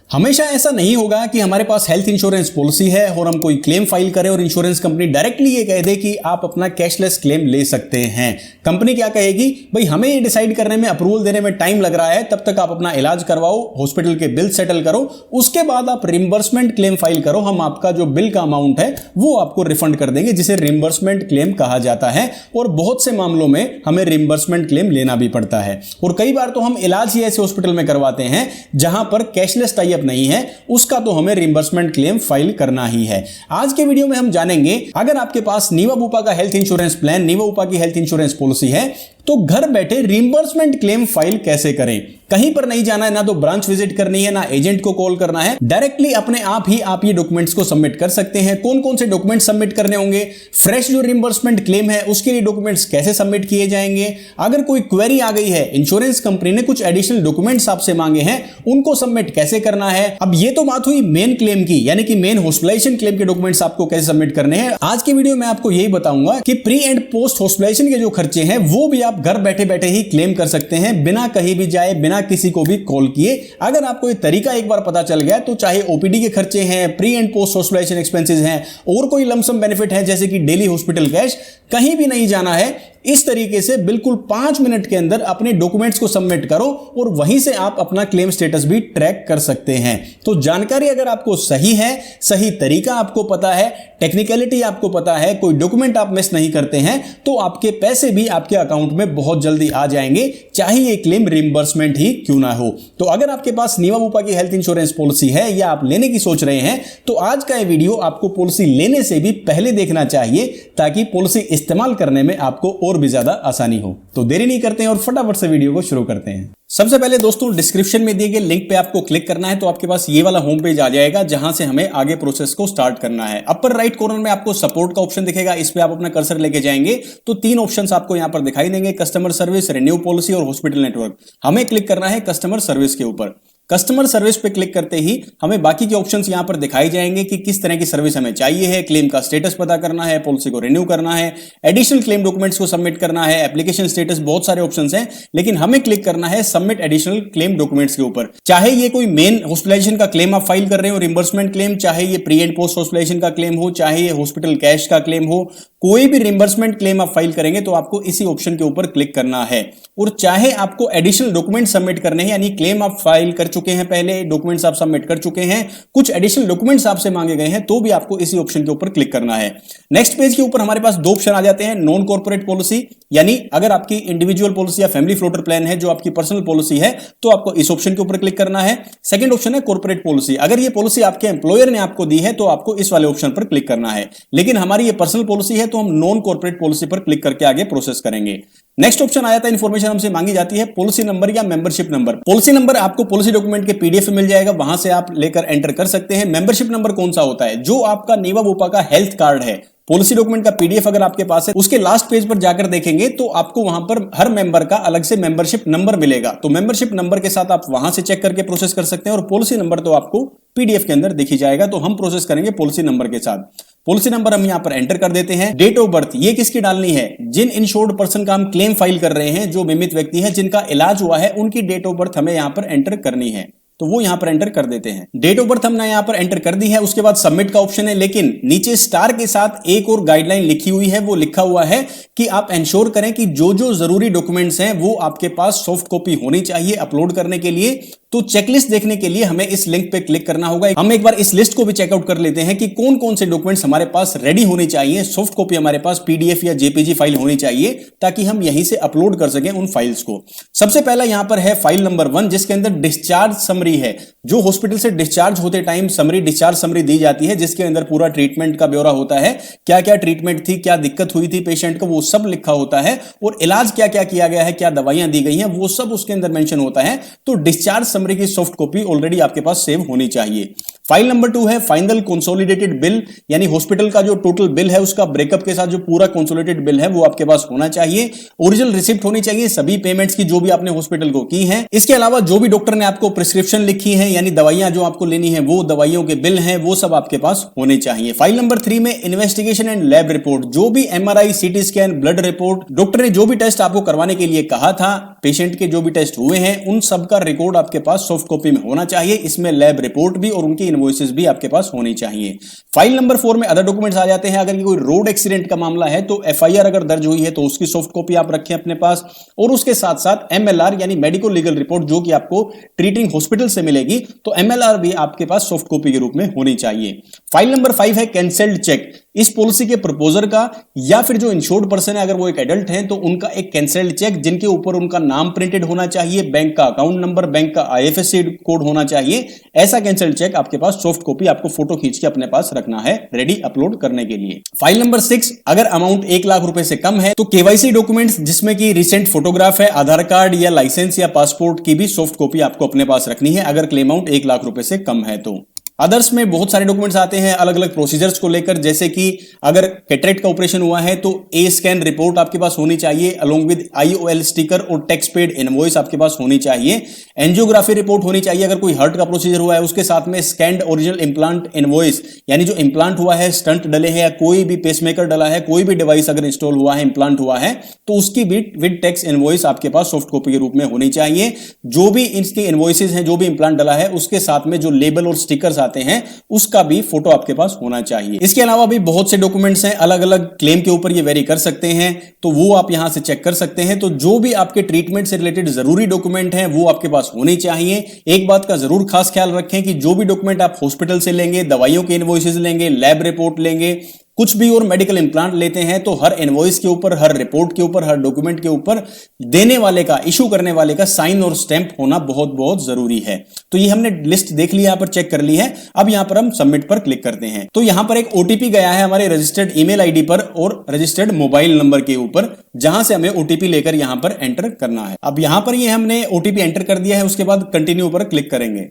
हमेशा ऐसा नहीं होगा कि हमारे पास हेल्थ इंश्योरेंस पॉलिसी है और हम कोई क्लेम फाइल करें और इंश्योरेंस कंपनी डायरेक्टली ये कह दे कि आप अपना कैशलेस क्लेम ले सकते हैं। कंपनी क्या कहेगी, भाई हमें ये डिसाइड करने में, अप्रूवल देने में टाइम लग रहा है, तब तक आप अपना इलाज करवाओ, हॉस्पिटल के बिल सेटल करो, उसके बाद आप रिम्बर्समेंट क्लेम फाइल करो, हम आपका जो बिल का अमाउंट है वो आपको रिफंड कर देंगे, जिसे रिम्बर्समेंट क्लेम कहा जाता है। और बहुत से मामलों में हमें रिम्बर्समेंट क्लेम लेना भी पड़ता है। और कई बार तो हम इलाज ही ऐसे हॉस्पिटल में करवाते हैं जहां पर कैशलेस टाई अप नहीं है, उसका तो हमें रिम्बर्समेंट क्लेम फाइल करना ही है। आज के वीडियो में हम जानेंगे, अगर आपके पास नीवा बुपा का हेल्थ इंश्योरेंस प्लान, नीवा बुपा की हेल्थ इंश्योरेंस पॉलिसी है, तो घर बैठे रिम्बर्समेंट क्लेम फाइल कैसे करें। कहीं पर नहीं जाना है, ना तो ब्रांच विजिट करनी है, ना एजेंट को कॉल करना है, डायरेक्टली अपने आप ही आप ये डॉक्यूमेंट्स को सबमिट कर सकते हैं। कौन कौन से डॉक्यूमेंट सबमिट करने होंगे, फ्रेश जो रिम्बर्समेंट क्लेम है उसके लिए डॉक्यूमेंट्स कैसे सबमिट किए जाएंगे, अगर कोई क्वेरी आ गई है, इंश्योरेंस कंपनी ने कुछ एडिशनल डॉक्यूमेंट्स आपसे मांगे हैं, उनको सबमिट कैसे करना है। अब ये तो बात हुई मेन क्लेम की, यानी कि मेन हॉस्पिटलाइजेशन क्लेम के डॉक्यूमेंट्स आपको कैसे सबमिट करने हैं। आज की वीडियो में आपको यही बताऊंगा कि प्री एंड पोस्ट हॉस्पिटलाइजेशन के जो खर्चे हैं वो भी आप घर बैठे बैठे ही क्लेम कर सकते हैं, बिना कहीं भी जाए, बिना किसी को भी कॉल किए। अगर आपको ये तरीका एक बार पता चल गया तो चाहे ओपीडी के खर्चे हैं, pre and post hospitalisation expenses हैं, और कोई लमसम बेनिफिट है जैसे कि डेली हॉस्पिटल कैश, कहीं भी नहीं जाना है। इस तरीके से बिल्कुल 5 मिनट के अंदर अपने डॉक्यूमेंट्स को सबमिट करो और वहीं से आप अपना क्लेम स्टेटस भी ट्रैक कर सकते हैं। तो जानकारी अगर आपको सही है, सही तरीका आपको पता है, टेक्निकलिटी आपको पता है, कोई डॉक्यूमेंट आप मिस नहीं करते हैं, तो आपके पैसे भी आपके अकाउंट में बहुत जल्दी आ जाएंगे, चाहे ये क्लेम रिम्बर्समेंट ही क्यों ना हो। तो अगर आपके पास नीवा बुपा की हेल्थ इंश्योरेंस पॉलिसी है या आप लेने की सोच रहे हैं, तो आज का ये वीडियो आपको पॉलिसी लेने से भी पहले देखना चाहिए, ताकि पॉलिसी इस्तेमाल करने में आपको और भी ज्यादा आसानी हो। तो देरी नहीं करते हैं और फटाफट से वीडियो को शुरू करते हैं। सबसे पहले दोस्तों, डिस्क्रिप्शन में दिए गए लिंक पे आपको क्लिक करना है, तो आपके पास ये वाला होम पेज आ जाएगा जहां से हमें आगे प्रोसेस को स्टार्ट करना है। अपर राइट कॉर्नर में आपको सपोर्ट का ऑप्शन दिखेगा, इस पे आप अपना कर्सर लेके जाएंगे तो 3 ऑप्शंस आपको यहां पर दिखाई देंगे, कस्टमर सर्विस, रिन्यू पॉलिसी और हॉस्पिटल नेटवर्क। हमें क्लिक करना है कस्टमर सर्विस के ऊपर। कस्टमर सर्विस पे क्लिक करते ही हमें बाकी के ऑप्शंस यहां पर दिखाई जाएंगे कि किस तरह की सर्विस हमें चाहिए है। क्लेम का स्टेटस पता करना है, पॉलिसी को रिन्यू करना है, एडिशनल क्लेम डॉक्यूमेंट्स को सबमिट करना है, एप्लीकेशन स्टेटस, बहुत सारे ऑप्शंस हैं, लेकिन हमें क्लिक करना है सबमिट एडिशनल क्लेम डॉक्यूमेंट्स के ऊपर। चाहे ये कोई मेन हॉस्पिटलाइजेशन का क्लेम आप फाइल कर रहे हो, रिम्बर्समेंट क्लेम, चाहे ये प्री एंड पोस्ट हॉस्पिटलाइजेशन का क्लेम हो, चाहे ये हॉस्पिटल कैश का क्लेम हो, कोई भी रिम्बर्समेंट क्लेम आप फाइल करेंगे तो आपको इसी ऑप्शन के ऊपर क्लिक करना है। और चाहे आपको एडिशनल डॉक्यूमेंट सबमिट करने हैं, यानी क्लेम आप फाइल कर चुके हैं, पहले डॉक्यूमेंट्स आप सबमिट कर चुके हैं, कुछ एडिशनल डॉक्यूमेंट्स आपसे मांगे गए हैं, तो भी आपको इसी ऑप्शन के ऊपर क्लिक करना है। नेक्स्ट पेज के ऊपर हमारे पास 2 ऑप्शन आ जाते हैं, नॉन कॉर्पोरेट पॉलिसी, यानी अगर आपकी इंडिविजुअल पॉलिसी या फैमिली फ्लोटर प्लान है, जो आपकी पर्सनल पॉलिसी है, तो आपको इस ऑप्शन के ऊपर क्लिक करना है। सेकंड ऑप्शन है कॉर्पोरेट पॉलिसी, अगर ये पॉलिसी आपके एम्प्लॉयर ने आपको दी है तो आपको इस वाले ऑप्शन पर क्लिक करना है, लेकिन हमारी ये पर्सनल पॉलिसी है तो हम नॉन कॉर्पोरेट पॉलिसी पर क्लिक करके आगे प्रोसेस करेंगे। नेक्स्ट ऑप्शन आ जाता है, इंफॉर्मेशन हमसे मांगी जाती है पॉलिसी नंबर या मेंबरशिप नंबर। पॉलिसी नंबर आपको पॉलिसी डॉक्यूमेंट के पीडीएफ में मिल जाएगा, वहां से आप लेकर एंटर कर सकते हैं। मेंबरशिप नंबर कौन सा होता है, जो आपका नीवा बुपा का हेल्थ कार्ड है, पॉलिसी डॉक्यूमेंट का पीडीएफ अगर आपके पास है, उसके लास्ट पेज पर जाकर देखेंगे तो आपको वहां पर हर मेंबर का अलग से मेंबरशिप नंबर मिलेगा। तो मेंबरशिप नंबर के साथ आप वहां से चेक करके प्रोसेस कर सकते हैं, और पॉलिसी नंबर तो आपको पीडीएफ के अंदर दिख ही जाएगा। तो हम प्रोसेस करेंगे पॉलिसी नंबर के साथ। पॉलिसी नंबर हम यहां पर एंटर कर देते हैं। डेट ऑफ बर्थ ये किसकी डालनी है, जिन इंश्योर्ड पर्सन का हम क्लेम फाइल कर रहे हैं, जो बीमित व्यक्ति है, जिनका इलाज हुआ है, उनकी डेट ऑफ बर्थ हमें यहां पर एंटर करनी है, तो वो यहां पर एंटर कर देते हैं। डेट ऑफ बर्थ हमने यहां पर एंटर कर दी है। उसके बाद सबमिट का ऑप्शन है, लेकिन नीचे स्टार के साथ एक और गाइडलाइन लिखी हुई है, वो लिखा हुआ है कि आप इंश्योर करें कि जो जो जरूरी डॉक्यूमेंट्स हैं वो आपके पास सॉफ्ट कॉपी होनी चाहिए अपलोड करने के लिए। तो चेकलिस्ट देखने के लिए हमें इस लिंक पे क्लिक करना होगा। हम एक बार इस लिस्ट को भी चेकआउट कर लेते हैं कि कौन कौन से डॉक्यूमेंट्स हमारे पास रेडी होने चाहिए, सॉफ्ट कॉपी हमारे पास पीडीएफ या जेपीजी फाइल होनी चाहिए, ताकि हम यहीं से अपलोड कर सकें उन फाइल्स को। सबसे पहला यहां पर है फाइल नंबर 1, जिसके अंदर डिस्चार्ज समरी है। जो हॉस्पिटल से डिस्चार्ज होते टाइम समरी, डिस्चार्ज समरी दी जाती है, जिसके अंदर पूरा ट्रीटमेंट का ब्यौरा होता है, क्या क्या ट्रीटमेंट थी, क्या दिक्कत हुई थी पेशेंट को, वो सब लिखा होता है, और इलाज क्या क्या किया गया है, क्या दवाइयां दी गई हैं, वो सब उसके अंदर मेंशन होता है। तो डिस्चार्ज समरी की सॉफ्ट कॉपी ऑलरेडी आपके पास सेव होनी चाहिए। फाइल नंबर 2 है फाइनल कंसोलिडेटेड बिल, यानी हॉस्पिटल का जो टोटल बिल है उसका ब्रेकअप के साथ जो पूरा कंसोलिडेटेड बिल है वो आपके पास होना चाहिए। ओरिजिनल रिसिप्ट होनी चाहिए सभी पेमेंट्स की जो भी आपने हॉस्पिटल को की है। इसके अलावा जो भी डॉक्टर ने आपको प्रिस्क्रिप्शन लिखी है यानी दवाइयां जो आपको लेनी है वो दवाइयों के बिल हैं वो सब आपके पास होने चाहिए। फाइल नंबर 3 में इन्वेस्टिगेशन एंड लैब रिपोर्ट, जो भी MRI, CT scan, blood report, doctor ने जो भी टेस्ट आपको करवाने के लिए कहा था, पेशेंट के जो भी टेस्ट हुए हैं उन सब का रिकॉर्ड आपके पास सॉफ्ट कॉपी में होना चाहिए। इसमें लैब रिपोर्ट भी और उनकी इनवॉइसेस भी आपके पास होनी चाहिए। फाइल नंबर 4 में अदर डॉक्यूमेंट्स आ जाते हैं। अगर कोई रोड एक्सीडेंट का मामला है तो एफआईआर अगर दर्ज हुई है तो उसकी सॉफ्ट कॉपी आप रखें अपने पास, और उसके साथ साथ एमएलआर यानी मेडिको लीगल रिपोर्ट जो कि आपको ट्रीटिंग हॉस्पिटल से मिलेगी, तो एमएलआर भी आपके पास सॉफ्ट कॉपी के रूप में होनी चाहिए। फाइल नंबर 5 है कैंसल्ड चेक। इस पॉलिसी के प्रपोजर का या फिर जो इंश्योर्ड पर्सन है अगर वो एक एडल्ट है तो उनका एक कैंसल्ड चेक जिनके ऊपर उनका नाम प्रिंटेड होना चाहिए, बैंक का अकाउंट नंबर, बैंक का आईएफएससी कोड होना चाहिए। ऐसा कैंसल्ड चेक आपके पास सॉफ्ट कॉपी आपको फोटो खींच के अपने पास रखना है रेडी अपलोड करने के लिए। फाइल नंबर 6, अगर अमाउंट 1 लाख रुपए से कम है तो केवाईसी डॉक्यूमेंट्स जिसमें कि रिसेंट फोटोग्राफ है, आधार कार्ड या लाइसेंस या पासपोर्ट की भी सॉफ्ट कॉपी आपको अपने पास रखनी है अगर क्लेम अमाउंट 1 लाख रुपए से कम है तो। अदर्स में बहुत सारे डॉक्यूमेंट्स आते हैं अलग अलग प्रोसीजर्स को लेकर, जैसे कि अगर कैटरेक्ट का ऑपरेशन हुआ है तो ए स्कैन रिपोर्ट आपके पास होनी चाहिए अलोंग विद आईओएल स्टिकर और टैक्स पेड इनवॉइस आपके पास होनी चाहिए। एंजियोग्राफी रिपोर्ट होनी चाहिए अगर कोई हार्ट का प्रोसीजर हुआ है, उसके साथ में स्कैन्ड ओरिजिनल इम्प्लांट इनवॉइस यानी जो इम्प्लांट हुआ है, स्टंट डले हैं या कोई भी पेसमेकर डला है, कोई भी डिवाइस अगर इंस्टॉल हुआ है, इम्प्लांट हुआ है तो उसकी भी विद टैक्स इनवॉइस आपके पास सॉफ्ट कॉपी के रूप में होनी चाहिए। जो भी इसके इनवॉइसेस हैं, जो भी इम्प्लांट डला है उसके साथ में जो लेबल और स्टिकर्स आते हैं उसका भी फोटो आपके पास होना चाहिए। इसके अलावा भी बहुत से डॉक्यूमेंट्स हैं अलग अलग क्लेम के ऊपर ये वेरी कर सकते हैं, तो वो आप यहां से चेक कर सकते हैं। तो जो भी आपके ट्रीटमेंट से रिलेटेड जरूरी डॉक्यूमेंट हैं वो आपके पास होने चाहिए। एक बात का जरूर खास ख्याल रखें कि जो भी डॉक्यूमेंट आप हॉस्पिटल से लेंगे, दवाइयों के इनवॉइसेस लेंगे, लैब रिपोर्ट लेंगे, कुछ भी और मेडिकल इंप्लांट लेते हैं तो हर इनवॉइस के ऊपर, हर रिपोर्ट के ऊपर, हर डॉक्यूमेंट के ऊपर देने वाले का, इशू करने वाले का साइन और स्टैंप होना बहुत बहुत जरूरी है। तो ये हमने लिस्ट देख ली, यहां पर चेक कर ली है। अब यहां पर हम सबमिट पर क्लिक करते हैं तो यहां पर एक ओटीपी गया है हमारे रजिस्टर्ड ईमेल आईडी पर और रजिस्टर्ड मोबाइल नंबर के ऊपर, जहां से हमें ओटीपी लेकर यहां पर एंटर करना है। अब यहां पर ये हमने ओटीपी एंटर कर दिया है, उसके बाद कंटिन्यू पर क्लिक करेंगे।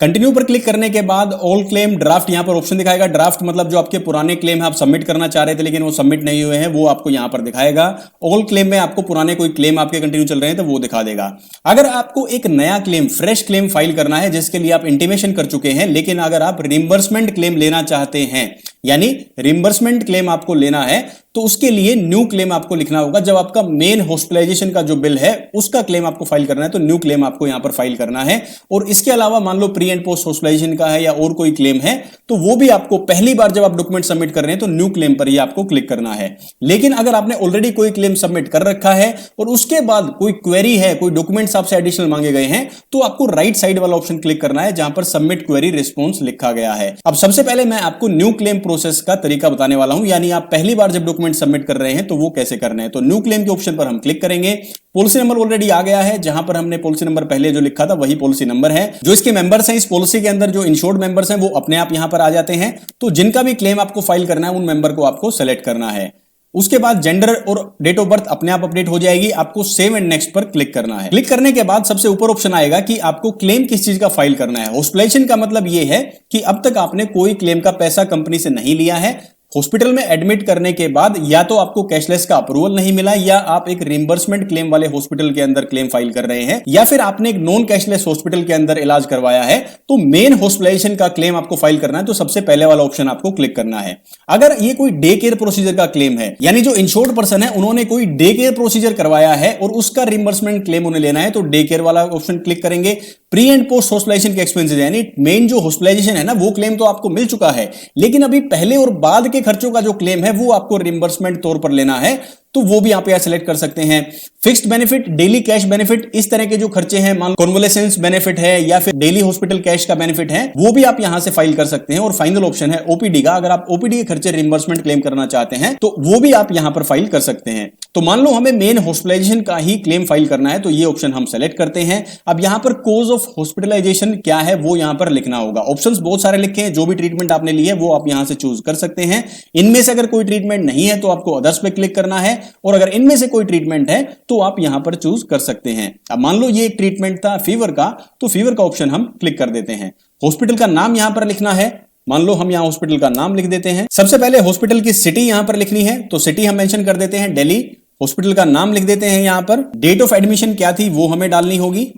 कंटिन्यू पर क्लिक करने के बाद ऑल क्लेम ड्राफ्ट यहां पर ऑप्शन दिखाएगा। ड्राफ्ट मतलब जो आपके पुराने क्लेम है आप सबमिट करना चाह रहे थे लेकिन वो सबमिट नहीं हुए हैं, वो आपको यहां पर दिखाएगा। ऑल क्लेम में आपको पुराने कोई क्लेम आपके कंटिन्यू चल रहे हैं तो वो दिखा देगा। अगर आपको एक नया क्लेम, फ्रेश क्लेम फाइल करना है जिसके लिए आप इंटीमेशन कर चुके हैं, लेकिन अगर आप रिम्बर्समेंट क्लेम लेना चाहते हैं यानी रिम्बर्समेंट क्लेम आपको लेना है तो उसके लिए न्यू क्लेम आपको लिखना होगा। जब आपका मेन हॉस्पिटलाइजेशन का जो बिल है उसका क्लेम आपको फाइल करना है तो न्यू क्लेम आपको यहां पर फाइल करना है। और इसके अलावा मान लो प्री एंड पोस्ट हॉस्पिटलाइजेशन का है या और कोई क्लेम है तो वो भी आपको पहली बार जब आप डॉक्यूमेंट सबमिट कर रहे हैं तो न्यू क्लेम पर ही आपको क्लिक करना है। लेकिन अगर आपने ऑलरेडी कोई क्लेम सबमिट कर रखा है और उसके बाद कोई क्वेरी है, कोई डॉक्यूमेंट्स आपसे एडिशनल मांगे गए हैं तो आपको राइट साइड वाला ऑप्शन क्लिक करना है जहां पर सबमिट क्वेरी रिस्पॉन्स लिखा गया है। अब सबसे पहले मैं आपको न्यू क्लेम प्रोसेस का तरीका बताने वाला हूं, यानी आप पहली बार जब डॉक्यूमेंट सबमिट कर रहे हैं तो वो कैसे करना है। तो न्यू क्लेम के ऑप्शन पर हम क्लिक करेंगे। पॉलिसी नंबर ऑलरेडी आ गया है, जहां पर हमने पॉलिसी नंबर पहले जो लिखा था वही पॉलिसी नंबर है। जो इसके मेंबर्स हैं इस पॉलिसी के अंदर, जो इंश्योर्ड मेंबर्स हैं वो अपने आप यहां पर आ जाते हैं। तो जिनका भी क्लेम आपको फाइल करना है उन मेंबर को आपको सेलेक्ट करना है। उसके बाद जेंडर और डेट ऑफ बर्थ अपने आप अपडेट हो जाएगी। आपको सेव एंड नेक्स्ट पर क्लिक करना है। क्लिक करने के बाद सबसे ऊपर ऑप्शन आएगा कि आपको क्लेम किस चीज का फाइल करना है। हॉस्पिटलाइजेशन का मतलब यह है कि अब तक आपने कोई क्लेम का पैसा कंपनी से नहीं लिया है। हॉस्पिटल में एडमिट करने के बाद या तो आपको कैशलेस का अप्रूवल नहीं मिला या आप एक रिम्बर्समेंट क्लेम वाले हॉस्पिटल के अंदर क्लेम फाइल कर रहे हैं या फिर आपने एक नॉन कैशलेस हॉस्पिटल के अंदर इलाज करवाया है, तो मेन हॉस्पिटलाइजेशन का क्लेम आपको फाइल करना है तो सबसे पहले वाला ऑप्शन आपको क्लिक करना है। अगर ये कोई डे केयर प्रोसीजर का क्लेम है यानी जो इंश्योर्ड पर्सन है उन्होंने कोई डे केयर प्रोसीजर करवाया है और उसका रिम्बर्समेंट क्लेम उन्हें लेना है तो डे केयर वाला ऑप्शन क्लिक करेंगे। प्री एंड पोस्ट हॉस्पिटलाइजेशन के एक्सपेंसेस यानी मेन जो हॉस्पिटलाइजेशन है ना वो क्लेम तो आपको मिल चुका है, लेकिन अभी पहले और बाद के खर्चों का जो क्लेम है वो आपको रिम्बर्समेंट तौर पर लेना है तो वो भी आप यहां सेलेक्ट कर सकते हैं। Fixed benefit, daily cash benefit, इस तरह के जो खर्चे हैं, मान कॉन्वलेसेंस बेनिफिट है या फिर डेली हॉस्पिटल कैश का बेनिफिट है, वो भी आप यहां से फाइल कर सकते हैं। और फाइनल ऑप्शन है ओपीडी का, अगर आप ओपीडी के खर्चे रिम्बर्समेंट क्लेम करना चाहते हैं तो वो भी आप यहां पर फाइल कर सकते हैं। तो मान लो हमें मेन हॉस्पिटलाइजेशन का ही क्लेम फाइल करना है तो ये ऑप्शन हम सेलेक्ट करते हैं। अब यहां पर कॉज ऑफ हॉस्पिटलाइजेशन क्या है वो यहां पर लिखना होगा। ऑप्शंस बहुत सारे लिखे हैं, जो भी ट्रीटमेंट आपने ली है वो आप यहां से चूज कर सकते हैं। इनमें से अगर कोई ट्रीटमेंट नहीं है तो आपको अदर्स पे क्लिक करना है और अगर इनमें से कोई ट्रीटमेंट है तो आप यहां पर चूज कर सकते हैं। अब मान लो ये एक ट्रीटमेंट था फीवर का, तो फीवर का ऑप्शन हम क्लिक कर देते हैं। हॉस्पिटल का नाम यहां पर लिखना है, मान लो हम यहां हॉस्पिटल का नाम लिख देते हैं। सबसे पहले हॉस्पिटल की सिटी यहां पर लिखनी है, तो सिटी हम मेंशन कर देते हैं दिल्ली। हॉस्पिटल का नाम लिख देते हैं यहां पर। डेट ऑफ एडमिशन क्या थी वो हमें डालनी होगी,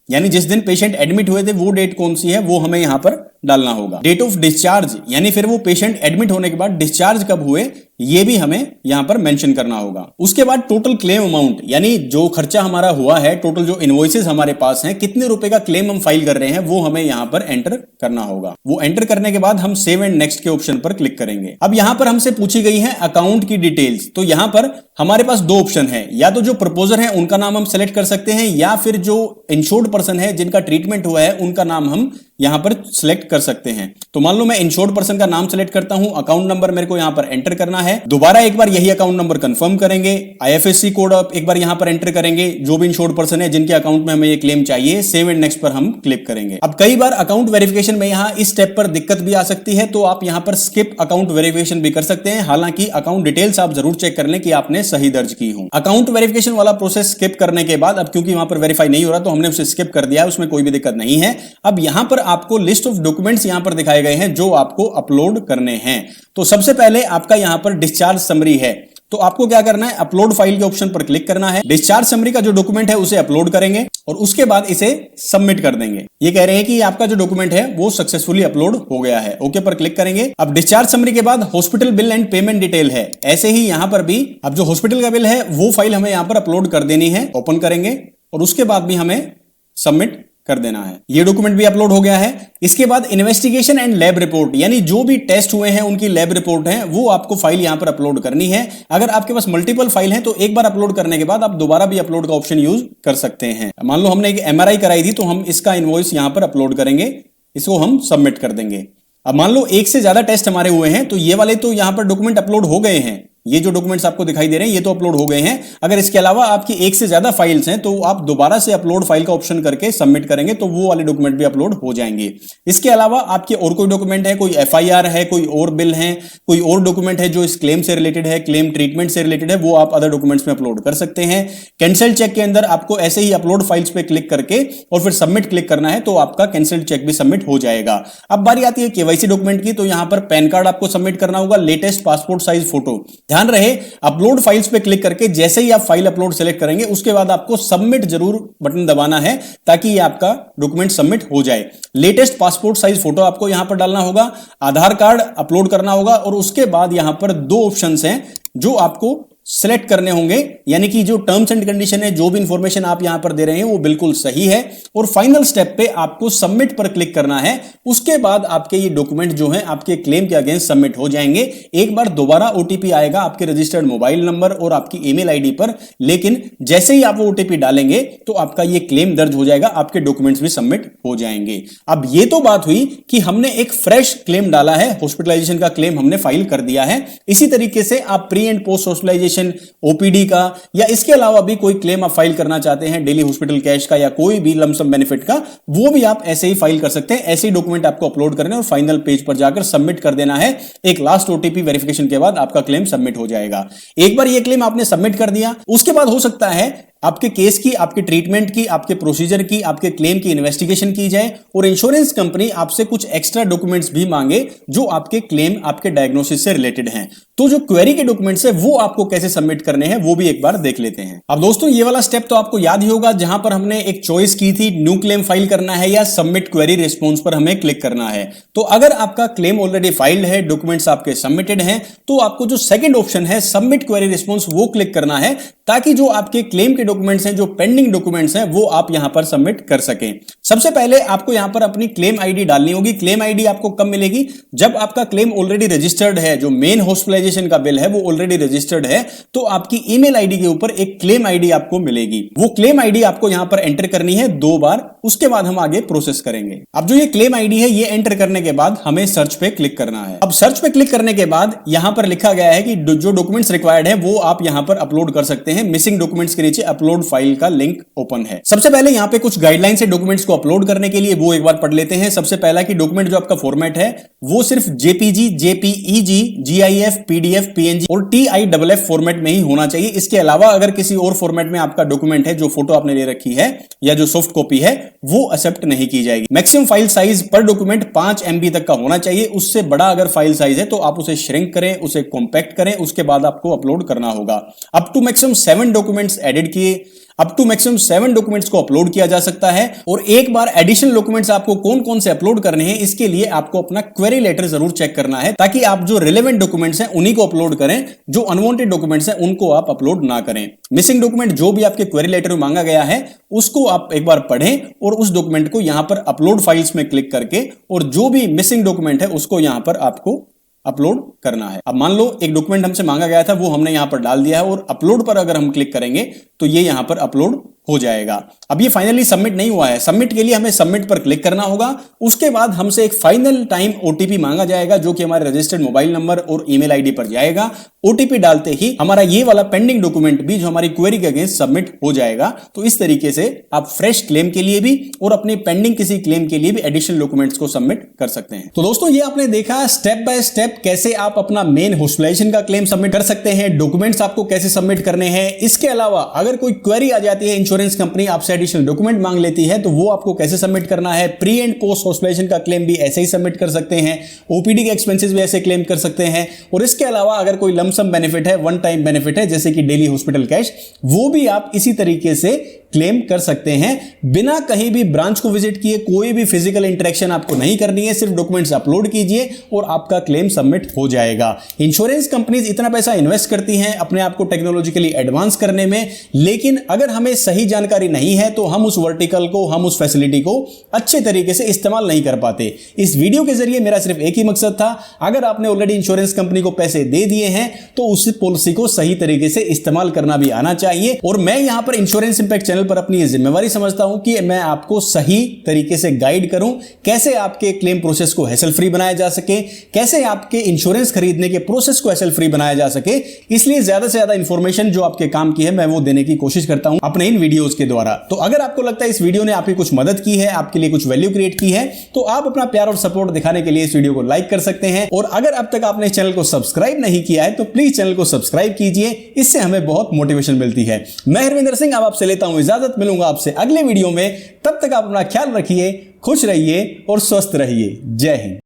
यानी जिस दिन पेशेंट एडमिट हुए थे वो डेट कौन सी है वो हमें यहां पर डालना होगा। डेट ऑफ डिस्चार्ज यानी फिर वो पेशेंट एडमिट होने के बाद डिस्चार्ज कब हुए ये भी हमें यहां पर मेंशन करना होगा। उसके बाद टोटल क्लेम अमाउंट यानी जो खर्चा हमारा हुआ है, टोटल जो इनवॉइसेस हमारे पास हैं, कितने रुपए का क्लेम हम फाइल कर रहे हैं वो हमें यहां पर एंटर करना होगा। वो एंटर करने के बाद हम सेव एंड नेक्स्ट के ऑप्शन पर क्लिक करेंगे। अब यहां पर हमसे पूछी गई है अकाउंट की डिटेल्स, तो यहां पर हमारे पास दो ऑप्शन है, या तो जो प्रपोजर है उनका नाम हम सेलेक्ट कर सकते हैं, या फिर जो इंश्योर्ड पर्सन है जिनका ट्रीटमेंट हुआ है उनका नाम हम यहां पर सिलेक्ट कर सकते हैं। तो मान लो मैं इंश्योर्ड पर्सन का नाम सेलेक्ट करता हूं, अकाउंट नंबर मेरे को यहां पर एंटर करना है। दोबारा एक बार यही अकाउंट नंबर कंफर्म करेंगे, आईएफएससी कोड एक बार यहां पर एंटर करेंगे, जो भी इंश्योर्ड पर्सन है जिनके अकाउंट में हमें ये क्लेम चाहिए, सेव एंड नेक्स्ट पर हम क्लिक करेंगे। अब कई बार अकाउंट वेरिफिकेशन में यहां इस स्टेप पर दिक्कत भी आ सकती है, तो आप यहां पर स्किप अकाउंट वेरिफिकेशन भी कर सकते हैं। हालांकि अकाउंट डिटेल्स आप जरूर चेक कर लें कि आपने सही दर्ज की हो। अकाउंट वेरिफिकेशन वाला प्रोसेस स्किप करने के बाद, अब क्योंकि वहां पर वेरीफाई नहीं हो रहा तो हमने उसे स्किप कर दिया है, उसमें कोई भी दिक्कत नहीं है। अब यहां पर आपको लिस्ट ऑफ डॉक्यूमेंट्स यहां पर दिखाए गए हैं जो आपको अपलोड करने हैं। तो सबसे पहले आपका यहां पर डिस्चार्ज समरी है, तो आपको क्या करना है, अपलोड फाइल के ऑप्शन पर क्लिक करना है। डिस्चार्ज समरी का जो डॉक्यूमेंट है उसे अपलोड करेंगे और उसके बाद इसे सबमिट कर देंगे। ये कह रहे हैं कि आपका जो डॉक्यूमेंट है वो सक्सेसफुली अपलोड हो गया है, ओके पर क्लिक करेंगे। अब डिस्चार्ज समरी के बाद hospital bill and payment detail है, ऐसे ही यहां पर भी अब जो हॉस्पिटल का बिल है वो फाइल हमें यहां पर अपलोड कर देनी है। ओपन करेंगे और उसके बाद भी हमें सबमिट कर देना है। ये डॉक्यूमेंट भी अपलोड हो गया है। इसके बाद इन्वेस्टिगेशन एंड लैब रिपोर्ट यानी जो भी टेस्ट हुए हैं उनकी लैब रिपोर्ट है वो आपको फाइल यहां पर अपलोड करनी है। अगर आपके पास मल्टीपल फाइल है तो एक बार अपलोड करने के बाद आप दोबारा भी अपलोड का ऑप्शन यूज कर सकते हैं। मान लो हमने एक एमआरआई कराई थी तो हम इसका इनवॉइस यहां पर अपलोड करेंगे, इसको हम सबमिट कर देंगे। अब मान लो एक से ज्यादा टेस्ट हमारे हुए हैं तो ये वाले तो यहां पर डॉक्यूमेंट अपलोड हो गए हैं, ये जो डॉक्यूमेंट्स आपको दिखाई दे रहे हैं ये तो अपलोड हो गए हैं। अगर इसके अलावा आपकी एक से ज्यादा फाइल्स हैं तो आप दोबारा से अपलोड फाइल का ऑप्शन करके सबमिट करेंगे तो वो वाले डॉक्यूमेंट भी अपलोड हो जाएंगे। इसके अलावा आपके और कोई डॉक्यूमेंट है, कोई एफआईआर है, कोई और बिल है, कोई और डॉक्यूमेंट है जो इस क्लेम से रिलेटेड है, क्लेम ट्रीटमेंट से रिलेटेड है, वो आप अदर डॉक्यूमेंट्स में अपलोड कर सकते हैं। कैंसिल चेक के अंदर आपको ऐसे ही अपलोड फाइल्स पे क्लिक करके और फिर सबमिट क्लिक करना है तो आपका कैंसिल चेक भी सबमिट हो जाएगा। अब बारी आती है केवाईसी डॉक्यूमेंट की, तो यहां पर पैन कार्ड आपको सबमिट करना होगा, लेटेस्ट पासपोर्ट साइज फोटो। ध्यान रहे अपलोड फाइल्स पे क्लिक करके जैसे ही आप फाइल अपलोड सेलेक्ट करेंगे उसके बाद आपको सबमिट जरूर बटन दबाना है ताकि ये आपका डॉक्यूमेंट सबमिट हो जाए। लेटेस्ट पासपोर्ट साइज फोटो आपको यहां पर डालना होगा, आधार कार्ड अपलोड करना होगा और उसके बाद यहां पर दो ऑप्शंस हैं जो आपको सेलेक्ट करने होंगे, यानी कि जो टर्म्स एंड कंडीशन है, जो भी इंफॉर्मेशन आप यहां पर दे रहे हैं वो बिल्कुल सही है। और फाइनल स्टेप पे आपको सबमिट पर क्लिक करना है। उसके बाद आपके ये डॉक्यूमेंट जो हैं आपके क्लेम के अगेंस्ट सबमिट हो जाएंगे। एक बार दोबारा ओटीपी आएगा आपके रजिस्टर्ड मोबाइल नंबर और आपकी ईमेल आईडी पर, लेकिन जैसे ही आप वो ओटीपी डालेंगे तो आपका ये क्लेम दर्ज हो जाएगा, आपके डॉक्यूमेंट्स भी सबमिट हो जाएंगे। अब ये तो बात हुई कि हमने एक फ्रेश क्लेम डाला है, हॉस्पिटलाइजेशन का क्लेम हमने फाइल कर दिया है। इसी तरीके से आप pre and post hospitalisation, OPD का या इसके अलावा भी कोई क्लेम आप फाइल करना चाहते हैं, डेली हॉस्पिटल कैश का या कोई भी लमसम बेनिफिट का, वो भी आप ऐसे ही फाइल कर सकते हैं। ऐसे ही डॉक्यूमेंट आपको अपलोड करने और फाइनल पेज पर जाकर सबमिट कर देना है। एक लास्ट ओटीपी वेरिफिकेशन के बाद आपका क्लेम सबमिट हो जाएगा। एक बार ये क्लेम आपने सबमिट कर दिया, उसके बाद हो सकता है आपके केस की, आपके ट्रीटमेंट की, आपके प्रोसीजर की, आपके क्लेम की इन्वेस्टिगेशन की जाए और इंश्योरेंस कंपनी आपसे कुछ एक्स्ट्रा डॉक्यूमेंट्स भी मांगे जो आपके क्लेम, आपके डायग्नोसिस से रिलेटेड हैं। तो जो क्वेरी के डॉक्यूमेंट्स है वो आपको कैसे सबमिट करने हैं वो भी एक बार देख लेते हैं। अब दोस्तों ये वाला स्टेप तो आपको याद ही होगा जहां पर हमने एक चॉइस की थी, न्यू क्लेम फाइल करना है या सबमिट क्वेरी रिस्पॉन्स पर हमें क्लिक करना है। तो अगर आपका क्लेम ऑलरेडी फाइल्ड है, डॉक्यूमेंट्स आपके सबमिटेड हैं, तो आपको जो सेकंड ऑप्शन है सबमिट क्वेरी रिस्पॉन्स वो क्लिक करना है ताकि जो आपके क्लेम के डॉक्यूमेंट्स हैं, जो पेंडिंग डॉक्यूमेंट्स हैं, वो आप यहां पर सबमिट कर सकें। सबसे पहले आपको यहां पर अपनी क्लेम आईडी डालनी होगी। क्लेम आईडी आपको कब मिलेगी? जब आपका क्लेम ऑलरेडी रजिस्टर्ड है, जो मेन हॉस्पिटलाइजेशन का बिल है वो ऑलरेडी रजिस्टर्ड है, तो आपकी ईमेल आईडी के ऊपर एक क्लेम आईडी आपको मिलेगी। वो क्लेम आईडी आपको यहां पर एंटर करनी है 2 बार, उसके बाद हम आगे प्रोसेस करेंगे। अब जो ये क्लेम आईडी है ये एंटर करने के बाद हमें सर्च पे क्लिक करना है। अब सर्च पे क्लिक करने के बाद यहां पर लिखा गया है कि जो डॉक्यूमेंट्स रिक्वायर्ड है वो आप यहां पर अपलोड कर सकते हैं। मिसिंग डॉक्यूमेंट्स के नीचे अपलोड फाइल का लिंक ओपन है। सबसे पहले यहाँ पे कुछ गाइडलाइंस है डॉक्यूमेंट्स को अपलोड करने के लिए, वो एक बार पढ़ लेते हैं। सबसे पहला कि डॉक्यूमेंट जो आपका फॉर्मेट है वो सिर्फ JPG, JPEG, GIF, PDF, PNG और टीआईएफ फॉर्मेट में ही होना चाहिए। इसके अलावा अगर किसी और फॉर्मेट में आपका डॉक्यूमेंट है, जो फोटो आपने ले रखी है या जो सॉफ्ट कॉपी है, वो एक्सेप्ट नहीं की जाएगी। मैक्सिमम फाइल साइज पर डॉक्यूमेंट 5 MB तक का होना चाहिए। उससे बड़ा अगर फाइल साइज है तो आप उसे श्रिंक करें, उसे कॉम्पैक्ट करें, उसके बाद आपको अपलोड करना होगा। Up to maximum 7 documents edit किए, अप टू मैक्सिमम 7 डॉक्यूमेंट्स को अपलोड किया जा सकता है। और एक बार एडिशनल डॉक्यूमेंट्स आपको कौन कौन से अपलोड करने हैं, इसके लिए आपको अपना क्वेरी लेटर जरूर चेक करना है, ताकि आप जो रिलेवेंट डॉक्यूमेंट्स हैं उन्हीं को अपलोड करें, जो अनवांटेड डॉक्यूमेंट्स हैं उनको आप अपलोड ना करें। मिसिंग डॉक्यूमेंट जो भी आपके क्वेरी लेटर में मांगा गया है उसको आप एक बार पढ़ें और उस डॉक्यूमेंट को यहां पर अपलोड फाइल्स में क्लिक करके, और जो भी मिसिंग डॉक्यूमेंट है उसको यहां पर आपको अपलोड करना है। अब मान लो एक डॉक्यूमेंट हमसे मांगा गया था, वो हमने यहां पर डाल दिया है और अपलोड पर अगर हम क्लिक करेंगे तो ये यहां पर अपलोड हो जाएगा। अब ये फाइनली सबमिट नहीं हुआ है, सबमिट के लिए हमें सबमिट पर क्लिक करना होगा। उसके बाद हमसे एक फाइनल टाइम ओटीपी मांगा जाएगा, जो कि हमारे रजिस्टर्ड मोबाइल नंबर और ईमेल आईडी पर जाएगा। ओटीपी डालते ही हमारा ये वाला पेंडिंग डॉक्यूमेंट भी जो हमारी क्वेरी के अगेंस्ट सबमिट हो जाएगा। तो इस तरीके से आप फ्रेश क्लेम के लिए भी और अपनी पेंडिंग किसी क्लेम के लिए भी एडिशनल डॉक्यूमेंट्स को सबमिट कर सकते हैं। तो दोस्तों, ये आपने देखा स्टेप बाय स्टेप कैसे आप अपना मेन हॉस्पिटलाइजेशन का क्लेम सबमिट कर सकते हैं, डॉक्यूमेंट्स आपको कैसे सबमिट करने हैं। इसके अलावा अगर कोई क्वेरी आ जाती है, इंश्योरेंस कंपनी आपसे एडिशनल डॉक्यूमेंट मांग लेती है, तो वो आपको कैसे सबमिट करना है। प्री एंड पोस्ट हॉस्पिटलाइजेशन का क्लेम भी ऐसे ही सबमिट कर सकते हैं, ओपीडी के एक्सपेंसेस भी ऐसे क्लेम कर सकते हैं। और इसके अलावा अगर कोई लमसम बेनिफिट है, वन टाइम बेनिफिट है, जैसे कि डेली हॉस्पिटल कैश, वो भी आप इसी तरीके से क्लेम कर सकते हैं बिना कहीं भी ब्रांच को विजिट किए। कोई भी फिजिकल इंटरेक्शन आपको नहीं करनी है, सिर्फ डॉक्यूमेंट्स अपलोड कीजिए और आपका क्लेम सबमिट हो जाएगा। इंश्योरेंस कंपनीज इतना पैसा इन्वेस्ट करती हैं अपने आप को टेक्नोलॉजिकली एडवांस करने में, लेकिन अगर हमें सही जानकारी नहीं है तो हम उस वर्टिकल को, हम उस फैसिलिटी को अच्छे तरीके से इस्तेमाल नहीं कर पाते। इस वीडियो के जरिए मेरा सिर्फ एक ही मकसद था, अगर आपने ऑलरेडी इंश्योरेंस कंपनी को पैसे दे दिए हैं तो उस पॉलिसी को सही तरीके से इस्तेमाल करना भी आना चाहिए। और मैं यहां पर इंश्योरेंस इंपैक्ट चैनल पर अपनी जिम्मेवारी समझता हूं कि मैं आपको सही तरीके से गाइड करूं, कैसे आपके क्लेम प्रोसेस को हैसल फ्री बनाया जा सके, कैसे आपके इंश्योरेंस खरीदने के प्रोसेस को हैसल फ्री बनाया जा सके। इसलिए ज्यादा से ज्यादा इंफॉर्मेशन जो आपके काम की है मैं वो देने की कोशिश करता हूं अपने इन वीडियोस के द्वारा। तो अगर आपको लगता है इस वीडियो ने आपकी कुछ मदद की है, आपके लिए कुछ वैल्यू क्रिएट की है, तो आप अपना प्यार और सपोर्ट दिखाने के लिए इस वीडियो को लाइक कर सकते हैं। और अगर अब तक आपने चैनल को सब्सक्राइब नहीं किया है तो प्लीज चैनल को सब्सक्राइब कीजिए, इससे हमें बहुत मोटिवेशन मिलती है। मैं हरविंदर सिंह अब आपसे लेता हूं इजाजत, मिलूंगा आपसे अगले वीडियो में। तब तक आप अपना ख्याल रखिए, खुश रहिए और स्वस्थ रहिए। जय हिंद।